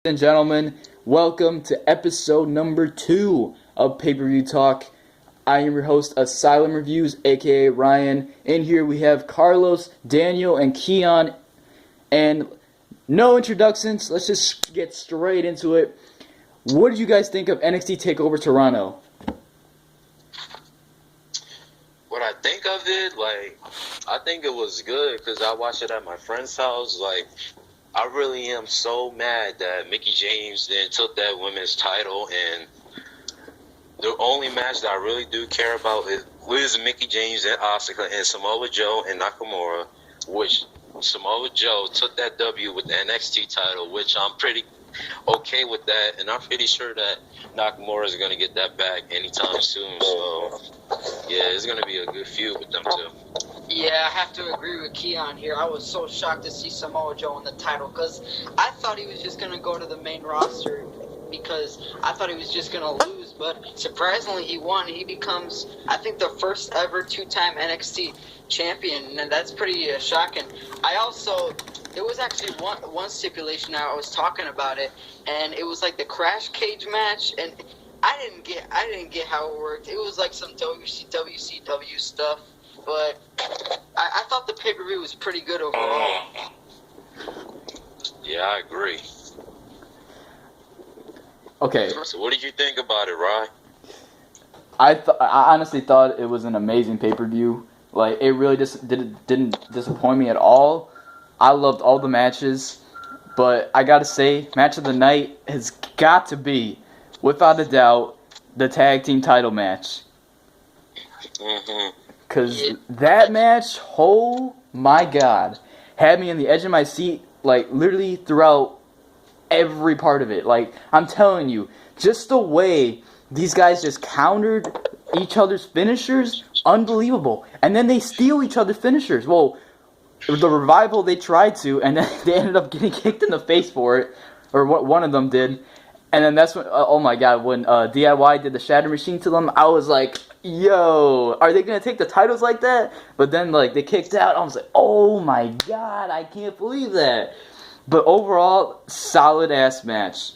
and gentlemen, welcome to episode number 2 of PPV Talk. I am your host, Asylum Reviews, aka Ryan. In here we have Carlos, Daniel, and Keon. And no introductions, let's just get straight into it. What did you guys think of NXT Takeover Toronto? What I think of it, I think it was good because I watched it at my friend's house. I really am so mad that Mickie James then took that women's title, and the only match that I really do care about is Mickie James and Asuka and Samoa Joe and Nakamura, which Samoa Joe took that W with the NXT title, which I'm pretty okay with that, and I'm pretty sure that Nakamura is going to get that back anytime soon. So, yeah, it's going to be a good feud with them two. Yeah, I have to agree with Keon here. I was so shocked to see Samoa Joe in the title because I thought he was just going to go to the main roster because I thought he was just going to lose. But surprisingly, he won. He becomes, I think, the first ever two-time NXT champion, and that's pretty shocking. There was actually one stipulation I was talking about it, and it was like the crash cage match, and I didn't get how it worked. It was like some WCW stuff. But I thought the pay-per-view was pretty good overall. Yeah, I agree. Okay. So what did you think about it, Ryan? I honestly thought it was an amazing pay-per-view. It really just didn't disappoint me at all. I loved all the matches, but I gotta say, match of the night has got to be, without a doubt, the tag team title match. Mm-hmm. Because that match, oh my god, had me on the edge of my seat, literally throughout every part of it. I'm telling you, just the way these guys just countered each other's finishers, unbelievable. And then they steal each other's finishers. Well, the Revival, they tried to, and then they ended up getting kicked in the face for it, or one of them did. And then that's when, oh my god, when DIY did the Shatter Machine to them, I was like, yo, are they going to take the titles like that? But then, they kicked out. I was like, oh my god, I can't believe that. But overall, solid-ass match.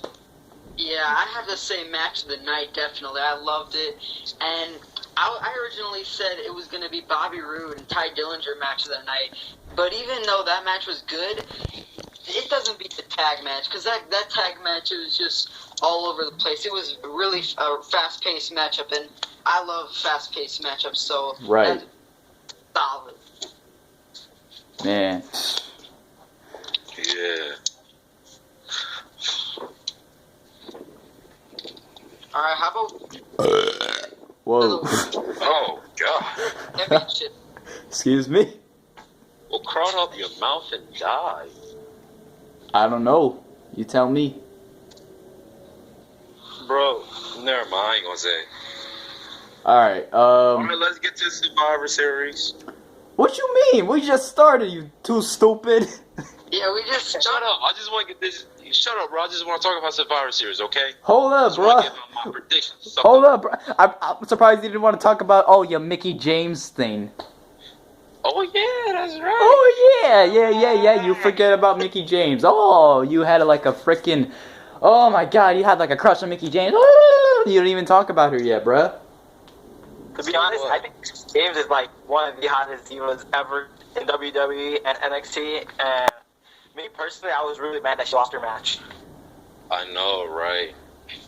Yeah, I have the same match of the night, definitely. I loved it. And I originally said it was going to be Bobby Roode and Ty Dillinger match of the night. But even though that match was good, it doesn't beat the tag match. Because that tag match, it was just all over the place. It was really a fast-paced matchup, and I love fast-paced matchups, so right. That's solid. Man. Yeah. Alright, how about... Whoa. Oh, God. Championship. Excuse me? Well, crawl up your mouth and die. I don't know. You tell me. Bro, never mind. I ain't gonna say. Alright, Alright, let's get to Survivor Series. What you mean? We just started, you too stupid. Yeah, we just... Shut up. I just want to get this... Shut up, bro. I just want to talk about Survivor Series, okay? Hold up, bro. My predictions. Hold up, bro. I'm surprised you didn't want to talk about, your Mickie James thing. Oh, yeah, that's right. Oh, yeah. You forget about Mickie James. Oh, you had a freaking... Oh, my God, you had a crush on Mickie James. Oh, you didn't even talk about her yet, bruh. To be honest, I think James is one of the hottest divas ever in WWE and NXT. And me personally, I was really mad that she lost her match. I know, right?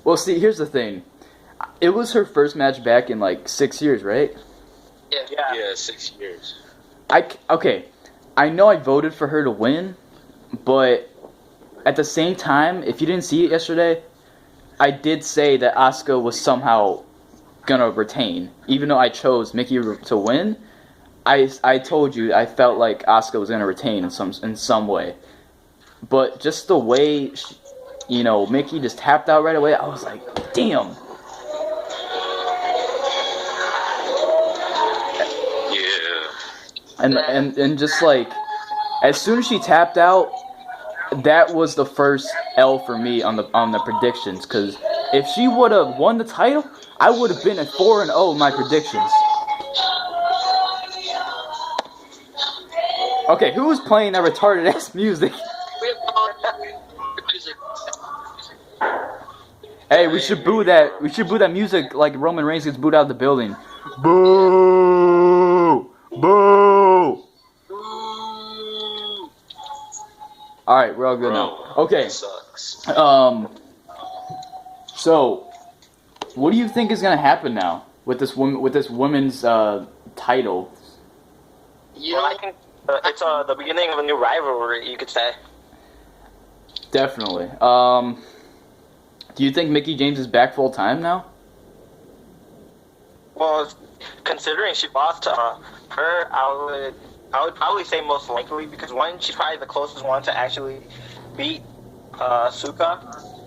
Well, see, here's the thing. It was her first match back in 6 years, right? Yeah, 6 years. Okay, I know I voted for her to win, but at the same time, if you didn't see it yesterday, I did say that Asuka was somehow gonna retain. Even though I chose Mickie to win, I told you I felt like Asuka was gonna retain in some way. But just the way Mickie just tapped out right away, I was like, damn. Yeah. And just as soon as she tapped out, that was the first L for me on the predictions. Because if she would have won the title, I would have been at 4-0 in my predictions. Okay, who was playing that retarded ass music? We have music. Hey, we should boo that. We should boo that music like Roman Reigns gets booed out of the building. Boo! Boo! All right, we're all good now. Okay. Sucks. So, what do you think is gonna happen now with this women's title? Well, I think it's the beginning of a new rivalry, you could say. Definitely. Do you think Mickie James is back full time now? Well, considering she lost to her, I would probably say most likely, because one, she's probably the closest one to actually beat Asuka.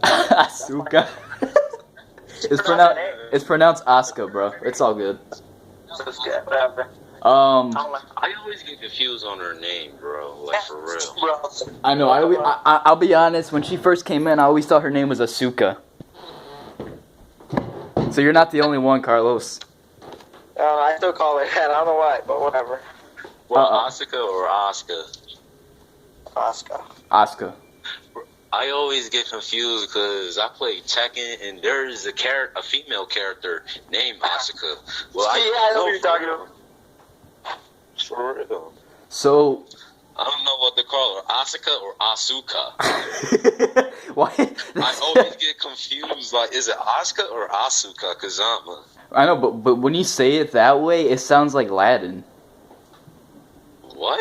Asuka. It's pronounced Asuka, bro. It's all good. So it's good, whatever. I always get confused on her name, bro. Like, for real. I know. I'll be honest. When she first came in, I always thought her name was Asuka. So you're not the only one, Carlos. I still call it that. I don't know why, but whatever. Well, Asuka or Asuka? Asuka. I always get confused because I play Tekken and there's a female character named Asuka. Well, I know what you're talking about. For real. So I don't know what to call her, Asuka or Asuka. why? I always get confused. Like, is it Asuka or Asuka? Cause I know, but when you say it that way, it sounds like Latin. What?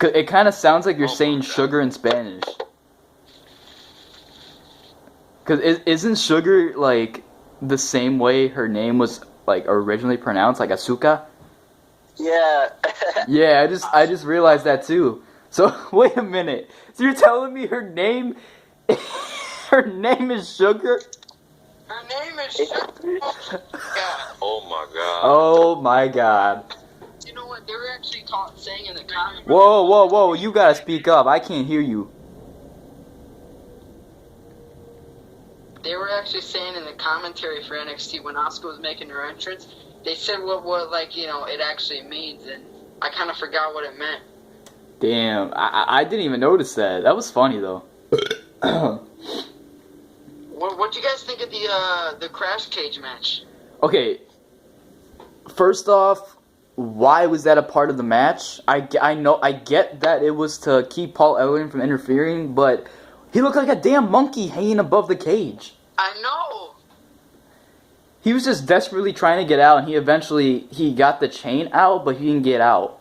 It kind of sounds like you're saying sugar in Spanish. Cause isn't sugar like the same way her name was like originally pronounced, like Asuka? Yeah. Yeah, I just realized that too. So wait a minute. So you're telling me her name is Sugar? Her name is Sugar. Oh my god. Oh my god. You know what? They were actually saying in the comments. Whoa! You gotta speak up. I can't hear you. They were actually saying in the commentary for NXT when Asuka was making her entrance, they said what like, you know, it actually means, and I kind of forgot what it meant. Damn, I didn't even notice that. That was funny though. What do you guys think of the crash cage match? Okay. First off, why was that a part of the match? I get that it was to keep Paul Ellering from interfering, but he looked like a damn monkey hanging above the cage. I know. He was just desperately trying to get out, and he got the chain out, but he didn't get out.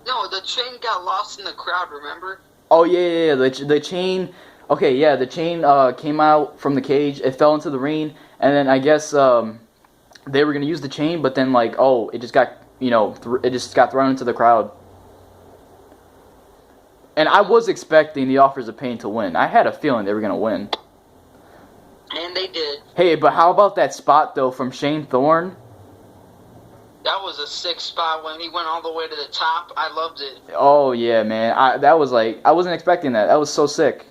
No, the chain got lost in the crowd, remember? Oh, yeah. The chain... Okay, yeah, the chain came out from the cage, it fell into the ring, and then I guess they were going to use the chain, but then, like, it just got, it just got thrown into the crowd. And I was expecting the Authors of Pain to win. I had a feeling they were going to win. And they did. Hey, but how about that spot, though, from Shane Thorne? That was a sick spot when he went all the way to the top. I loved it. Oh, yeah, man. I wasn't expecting that. That was so sick.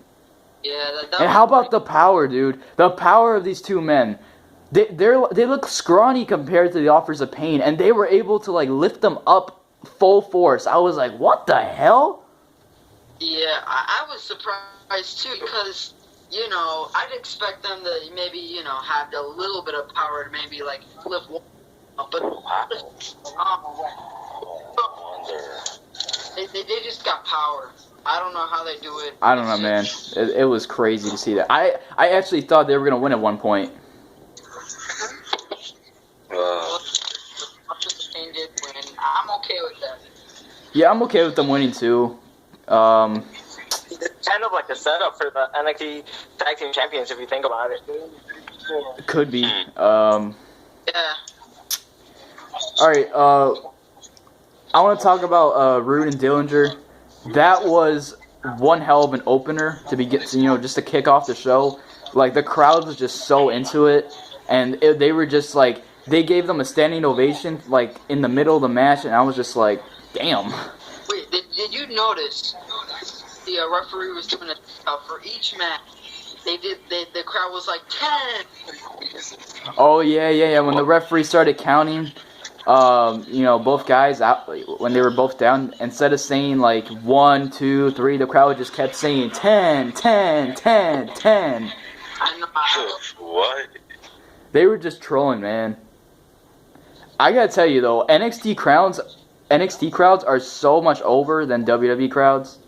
Yeah, and how about the power, dude? The power of these two men. They look scrawny compared to the Authors of Pain, and they were able to, like, lift them up full force. I was like, what the hell? Yeah, I was surprised, too, because... I'd expect them to maybe, have a little bit of power to maybe, like, lift one up, but they just got power. I don't know how they do it. I don't know, man. It was crazy to see that. I actually thought they were going to win at one point. I'm okay with that. Yeah, I'm okay with them winning, too. It's kind of like a setup for the NXT Tag Team Champions, if you think about it. Could be. Yeah. Alright, I want to talk about Rude and Dillinger. That was one hell of an opener to just to kick off the show. Like, the crowd was just so into it, and they were just like, they gave them a standing ovation, like, in the middle of the match, and I was just like, damn. Wait, did you notice the referee was doing for each match? The crowd was like 10. Oh yeah. When the referee started counting, both guys out when they were both down, instead of saying like 1, 2, 3, the crowd just kept saying 10, 10, 10, 10. I know. What? They were just trolling, man. I gotta tell you though, NXT crowds are so much over than WWE crowds.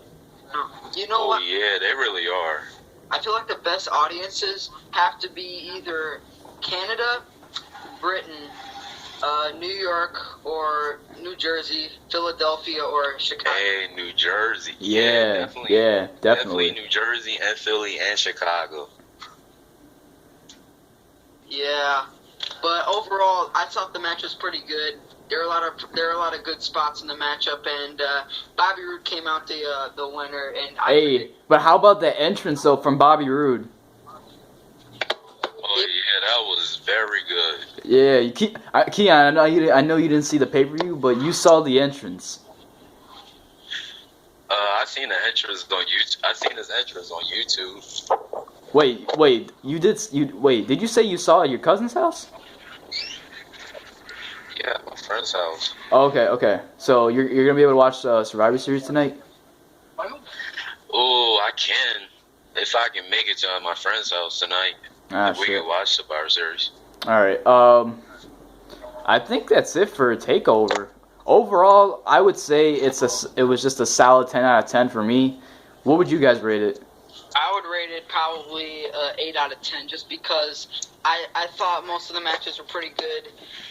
You know what? Yeah, they really are. I feel like the best audiences have to be either Canada, Britain, New York, or New Jersey, Philadelphia, or Chicago. Hey, New Jersey. Yeah, definitely. Definitely New Jersey and Philly and Chicago. Yeah, but overall, I thought the match was pretty good. There are a lot of good spots in the matchup, and Bobby Roode came out the winner. And but how about the entrance though from Bobby Roode? Oh yeah, that was very good. Yeah, Keon, I know you didn't see the pay-per-view, but you saw the entrance. I seen the entrance on YouTube. I seen his entrance on YouTube. Wait, did you say you saw it at your cousin's house? Yeah, my friend's house. Okay. So you're gonna be able to watch Survivor Series tonight? Oh, I can. If I can make it to my friend's house tonight, we can watch Survivor Series. Alright, I think that's it for TakeOver. Overall, I would say it was just a solid 10 out of 10 for me. What would you guys rate it? I would rate it probably 8 out of 10, just because I thought most of the matches were pretty good,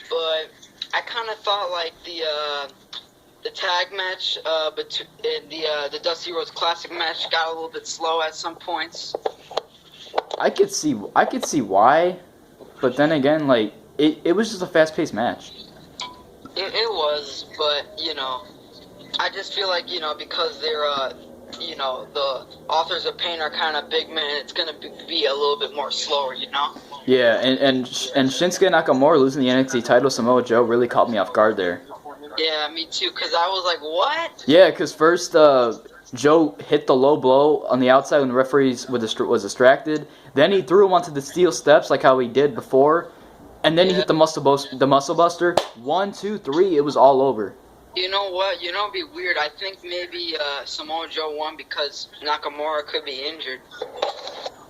but I kind of thought like the tag match, the Dusty Rhodes Classic match got a little bit slow at some points. I could see why, but then again, like it was just a fast-paced match. It was, but I just feel like because they're the authors of pain are kind of big men, it's gonna be a little bit more slower, Yeah, and Shinsuke Nakamura losing the NXT title, Samoa Joe, really caught me off guard there. Yeah, me too, because I was like, what? Yeah, because first Joe hit the low blow on the outside when the referee was distracted. Then he threw him onto the steel steps like how he did before, and then he hit the muscle buster. 1, 2, 3, it was all over. You know what? It'd be weird. I think maybe Samoa Joe won because Nakamura could be injured.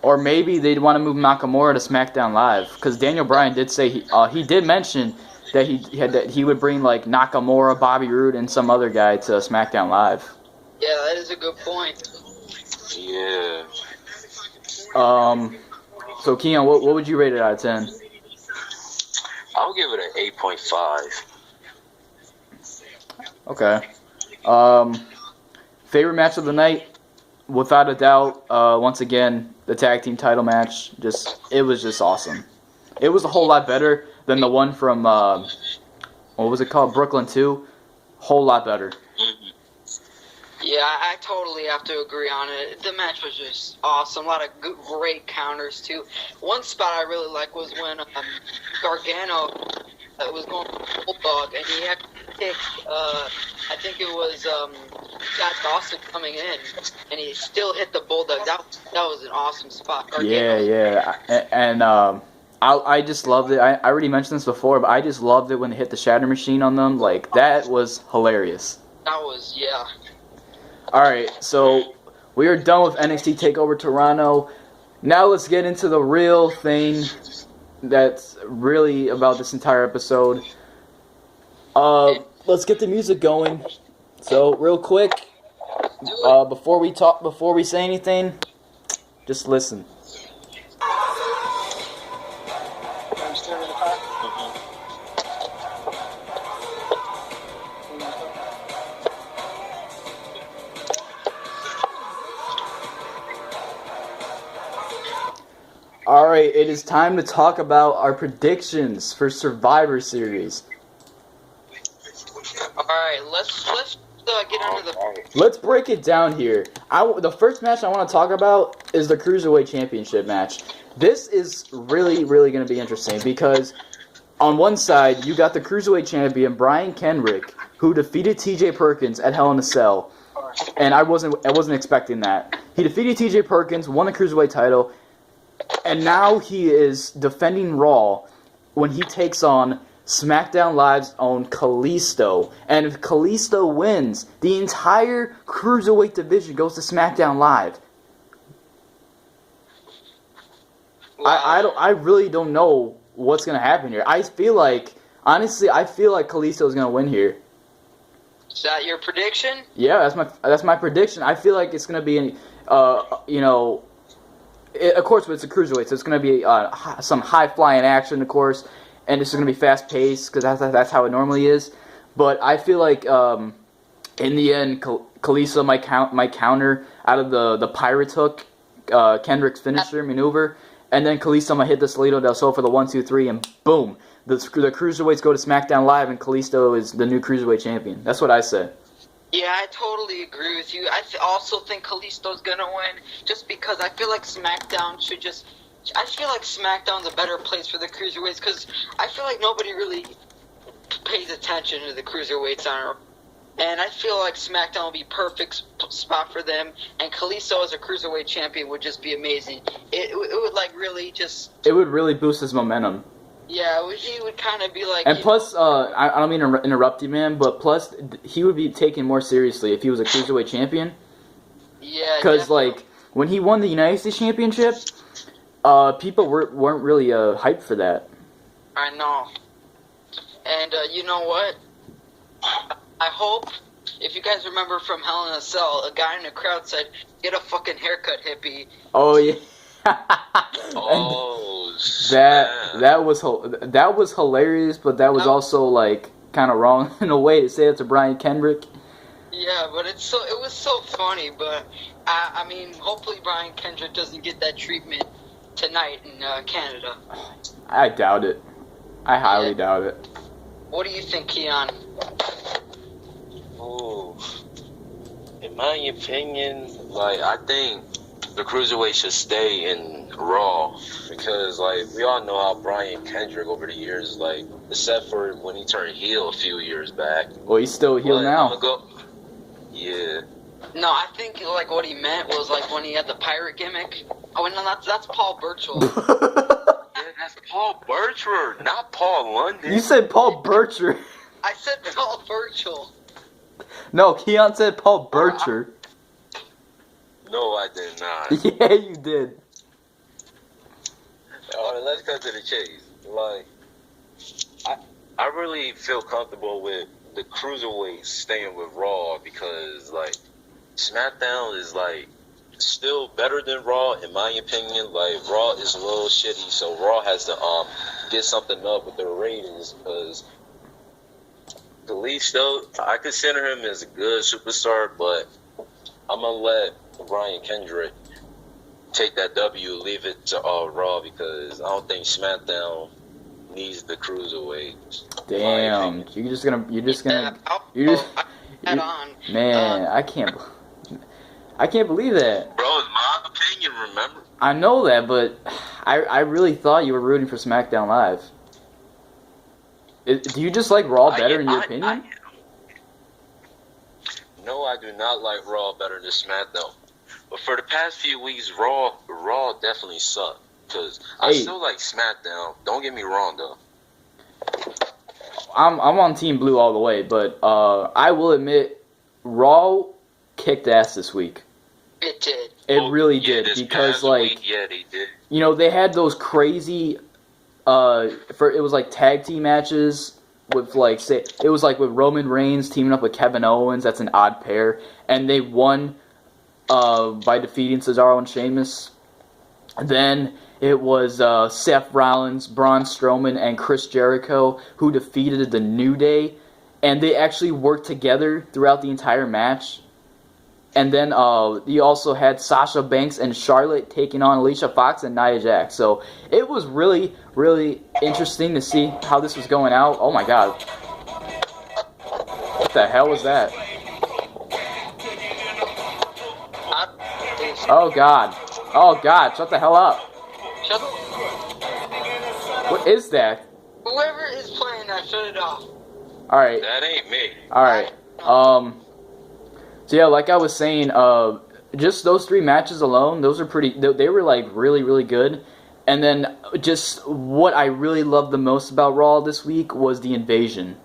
Or maybe they'd want to move Nakamura to SmackDown Live, because Daniel Bryan did say he did mention that he would bring like Nakamura, Bobby Roode, and some other guy to SmackDown Live. Yeah, that is a good point. Yeah. So Keon, what would you rate it out of 10? I'll give it an 8.5. Okay. Favorite match of the night, without a doubt. Once again, the tag team title match. It was just awesome. It was a whole lot better than the one from what was it called, Brooklyn 2. Whole lot better. Yeah, I totally have to agree on it. The match was just awesome. A lot of great counters, too. One spot I really liked was when Gargano was going for Bulldog, and he had to pick, I think it was Scott Dawson coming in, and he still hit the Bulldog. That was an awesome spot. Gargano. Yeah. And I just loved it. I already mentioned this before, but I just loved it when they hit the Shatter Machine on them. Like, that was hilarious. That was, yeah. Alright, so we are done with NXT TakeOver Toronto. Now let's get into the real thing that's really about this entire episode. Let's get the music going. So, real quick, before we say anything, just listen. Alright, it is time to talk about our predictions for Survivor Series. Alright, let's get into the... Let's break it down here. The first match I want to talk about is the Cruiserweight Championship match. This is really, really going to be interesting because on one side, you got the Cruiserweight Champion, Brian Kendrick, who defeated TJ Perkins at Hell in a Cell. And I wasn't expecting that. He defeated TJ Perkins, won the Cruiserweight title, and now he is defending Raw when he takes on SmackDown Live's own Kalisto. And if Kalisto wins, the entire Cruiserweight division goes to SmackDown Live. Wow. I really don't know what's going to happen here. Honestly, I feel like Kalisto is going to win here. Is that your prediction? Yeah, that's my prediction. I feel like it's going to be, of course, it's a Cruiserweight, so it's going to be some high-flying action, of course, and it's going to be fast-paced, because that's how it normally is. But I feel like, in the end, Kalisto might counter out of the Pirates hook, Kendrick's finisher maneuver, and then Kalisto might hit the Salito del Sol for the 1-2-3, and boom, the Cruiserweights go to SmackDown Live, and Kalisto is the new Cruiserweight champion. That's what I said. Yeah, I totally agree with you. I also think Kalisto's gonna win, just because I feel like SmackDown should just... I feel like SmackDown's a better place for the Cruiserweights, because I feel like nobody really pays attention to the Cruiserweights on. And I feel like SmackDown will be perfect spot for them, and Kalisto as a Cruiserweight champion would just be amazing. It would like really just... It would really boost his momentum. Yeah, he would kind of be like... And plus, I don't mean to interrupt you, man, but plus, he would be taken more seriously if he was a Cruiserweight champion. Yeah, because, like, when he won the United States Championship, people weren't really hyped for that. I know. And you know what? I hope, if you guys remember from Hell in a Cell, a guy in the crowd said, "Get a fucking haircut, hippie." Oh, yeah. Oh, that was hilarious, but that was also like kind of wrong in a way to say it to Brian Kendrick. Yeah, but it was so funny. But I mean, hopefully Brian Kendrick doesn't get that treatment tonight in Canada. I doubt it. I highly doubt it. What do you think, Keon? Oh, in my opinion, like, I think the Cruiserweight should stay in Raw, because, like, we all know how Brian Kendrick over the years, like, except for when he turned heel a few years back. Well, he's still a heel now. Yeah. No, I think like what he meant was like when he had the pirate gimmick. Oh, no, that's Paul Burchill. Yeah, that's Paul Burchill, not Paul London. You said Paul Burchill. I said Paul Burchill. No, Keon said Paul Burchill. No, I did not. Yeah, you did. Alright, let's cut to the chase. Like, I really feel comfortable with the Cruiserweights staying with Raw, because, like, SmackDown is, like, still better than Raw, in my opinion. Like, Raw is a little shitty, so Raw has to get something up with their ratings, because Kalisto, I consider him as a good superstar, but I'm gonna let Brian Kendrick take that W, leave it to Raw, because I don't think SmackDown needs the Cruiserweight. Damn, you're just gonna Head on. Man, I can't believe that. Bro, it's my opinion, remember? I know that, but I really thought you were rooting for SmackDown Live. Do you just like Raw better in your opinion? No, I do not like Raw better than SmackDown. But for the past few weeks, Raw definitely sucked. Because I still like SmackDown. Don't get me wrong, though. I'm on Team Blue all the way, but I will admit, Raw kicked ass this week. It did. It really did, because like, yeah, they did. You know, they had those crazy it was like tag team matches with like it was like with Roman Reigns teaming up with Kevin Owens. That's an odd pair, and they won by defeating Cesaro and Sheamus. Then it was Seth Rollins, Braun Strowman, and Chris Jericho who defeated the New Day, and they actually worked together throughout the entire match. And then you also had Sasha Banks and Charlotte taking on Alicia Fox and Nia Jax. So it was really, really interesting to see how this was going out. Oh my god. What the hell was that? Oh god. Oh god, shut the hell up. Shut What is that? Whoever is playing that, shut it off. Alright. That ain't me. Alright. So yeah, like I was saying, just those three matches alone, those are pretty. They were like really, really good, And then just what I really loved the most about Raw this week was the invasion.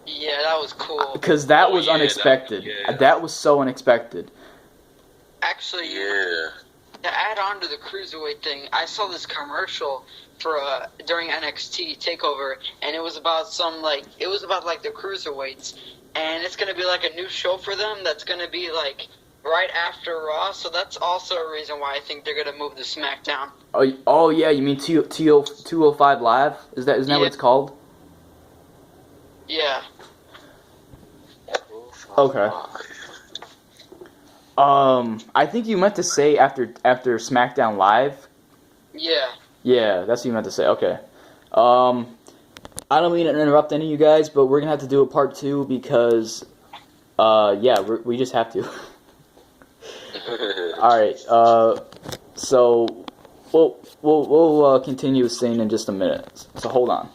Yeah, that was cool. Because that was unexpected. That was so unexpected. Actually, Yeah. to add on to the cruiserweight thing, I saw this commercial for during NXT Takeover, and it was about the cruiserweights, and it's gonna be like a new show for them that's gonna be like right after Raw. So that's also a reason why I think they're gonna move to SmackDown. Oh yeah, you mean 205 Live? Isn't that what it's called? Yeah. Okay. I think you meant to say after SmackDown Live. Yeah. Yeah, that's what you meant to say. Okay. I don't mean to interrupt any of you guys, but we're gonna have to do a part 2 because, we just have to. All right. So we'll continue saying in just a minute. So hold on.